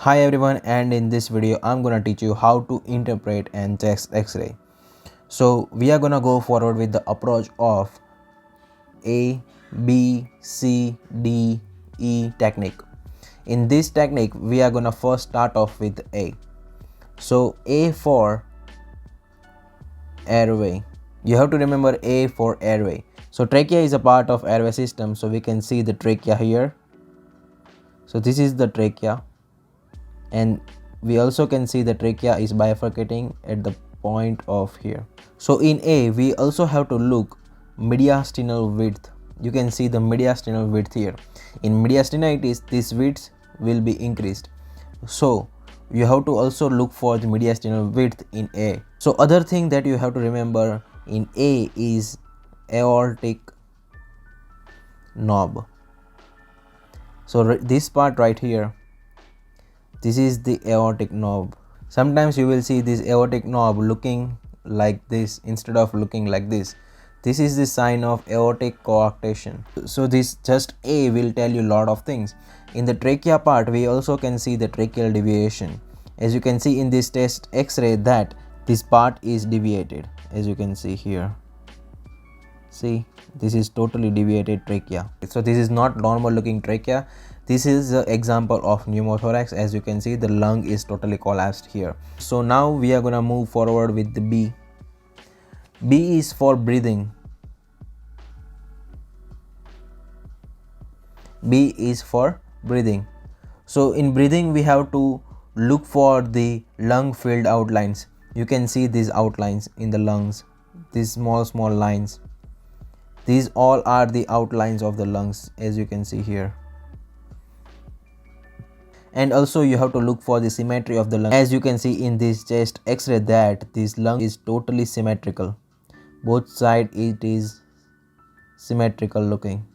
Hi everyone, and in this video I'm gonna teach you how to interpret and chest X-ray. So we are gonna go forward with the approach of A, B, C, D, E technique. In this technique we are gonna first start off with A. So A for airway. You have to remember A for airway. So trachea is a part of airway system, so we can see the trachea here. So this is the trachea, and we also can see the trachea is bifurcating at the point of here. So in A we also have to look mediastinal width. You can see the mediastinal width here. In mediastinitis this width will be increased, so you have to also look for the mediastinal width in A. So other thing that you have to remember in A is aortic knob. So this part right here, this is the aortic knob. Sometimes you will see this aortic knob looking like this instead of looking like this. This is the sign of aortic coarctation. So this just A will tell you a lot of things. In the trachea part we also can see the tracheal deviation. As you can see in this chest X-ray that this part is deviated, as you can see here. See, this is totally deviated trachea. So this is not normal looking trachea. This is an example of pneumothorax. As you can see, the lung is totally collapsed here. So now we are gonna move forward with the B. B is for breathing. B is for breathing. So in breathing we have to look for the lung filled outlines. You can see these outlines in the lungs, these small lines. These all are the outlines of the lungs, as you can see here. And also you have to look for the symmetry of the lung. As you can see in this chest X-ray that this lung is totally symmetrical. Both sides it is symmetrical looking.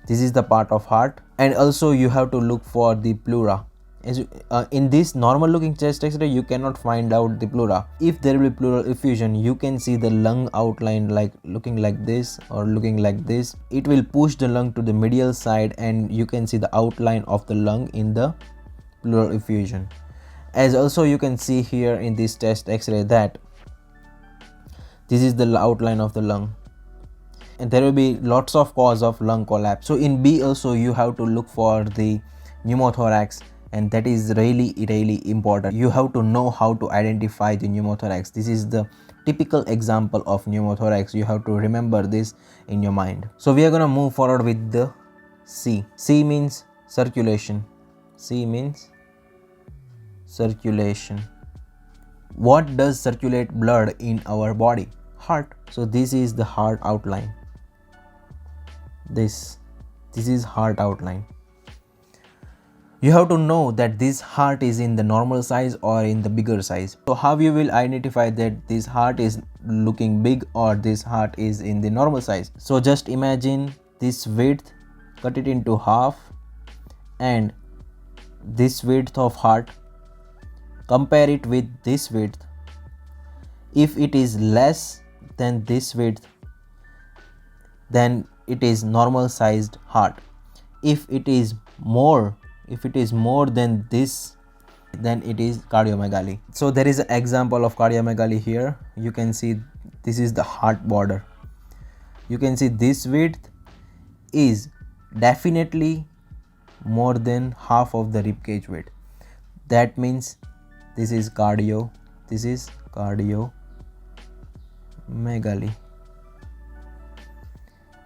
This is the part of heart. And also you have to look for the pleura. In this normal looking chest X-ray you cannot find out the pleura. If there will be pleural effusion, you can see the lung outline like looking like this or looking like this. It will push the lung to the medial side and you can see the outline of the lung in the pleural effusion. As also you can see here in this chest X-ray that this is the outline of the lung. And there will be lots of cause of lung collapse. So in B also you have to look for the pneumothorax, and that is really important. You have to know how to identify the pneumothorax. This is the typical example of pneumothorax. You have to remember this in your mind. So we are gonna move forward with the C. C means circulation. C means circulation. What does circulate blood in our body? Heart. So this is the heart outline. This is heart outline. You have to know that this heart is in the normal size or in the bigger size. So how you will identify that this heart is looking big or this heart is in the normal size? So just imagine this width, cut it into half, and this width of heart, compare it with this width. If it is less than this width, then it is normal sized heart. If it is more than this, then it is cardiomegaly. So there is an example of cardiomegaly here. You can see this is the heart border. You can see this width is definitely more than half of the ribcage width. That means this is cardiomegaly.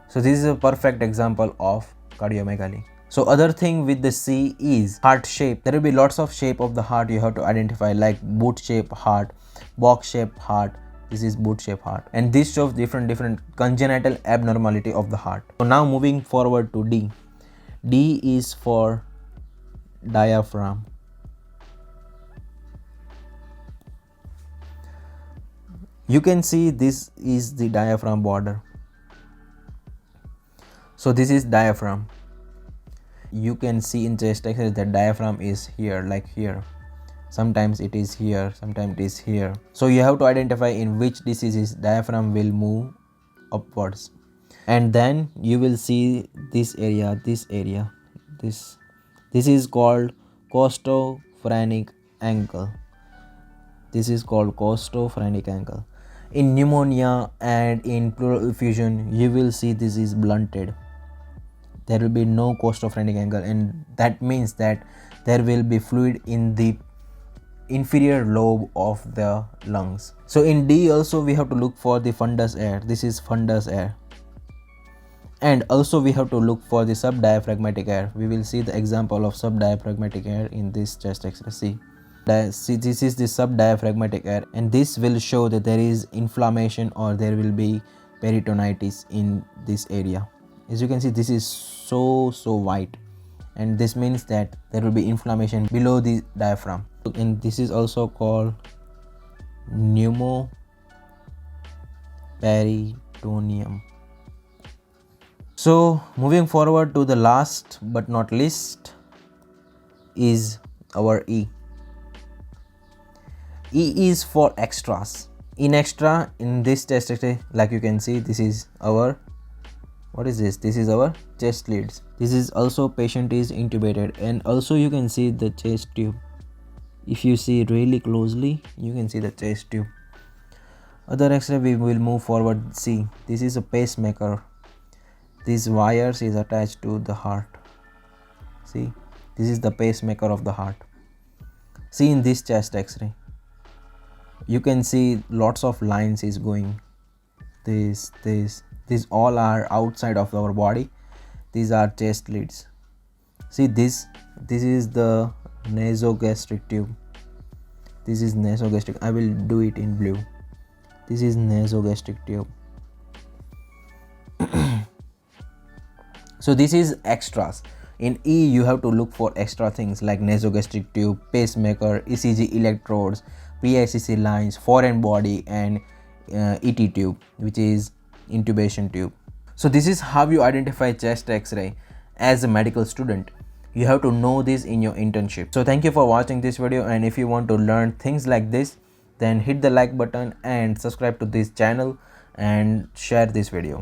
So this is a perfect example of cardiomegaly. So other thing with the C is heart shape. There will be lots of shape of the heart you have to identify, like boot shape heart, box shape heart. This is boot shape heart, and this shows different congenital abnormality of the heart. So now moving forward to D. D is for diaphragm. You can see this is the diaphragm border. So this is diaphragm. You can see in chest X-ray that diaphragm is here, like here. Sometimes it is here, sometimes it is here. So you have to identify in which diseases diaphragm will move upwards. And then you will see this area, this This is called costophrenic angle. This is called costophrenic angle. In pneumonia and in pleural effusion, you will see this is blunted. There will be no costophrenic angle, and that means that there will be fluid in the inferior lobe of the lungs. So in D also we have to look for the fundus air. This is fundus air. And also we have to look for the subdiaphragmatic air. We will see the example of subdiaphragmatic air in this chest X-ray. See, this is the subdiaphragmatic air, and this will show that there is inflammation or there will be peritonitis in this area. As you can see, this is so white, and this means that there will be inflammation below the diaphragm. And this is also called pneumoperitoneum. So moving forward to the last but not least is our E. E is for extras. In extra, in this chest X-ray, like you can see, this is our, what is this? This is our chest leads. This is also patient is intubated, and also you can see the chest tube. If you see really closely, you can see the chest tube. Other X-ray we will move forward. See, this is a pacemaker. These wires is attached to the heart. See, this is the pacemaker of the heart. See, in this chest X-ray, you can see lots of lines is going. These all are outside of our body. These are chest leads. See, this is the nasogastric tube. This is nasogastric. I will do it in blue. This is nasogastric tube. So this is extras. In E you have to look for extra things like nasogastric tube, pacemaker, ECG electrodes, PICC lines, foreign body, and ET tube, which is intubation tube. So this is how you identify chest X-ray as a medical student. You have to know this in your internship. So thank you for watching this video, and if you want to learn things like this, then hit the like button and subscribe to this channel and share this video.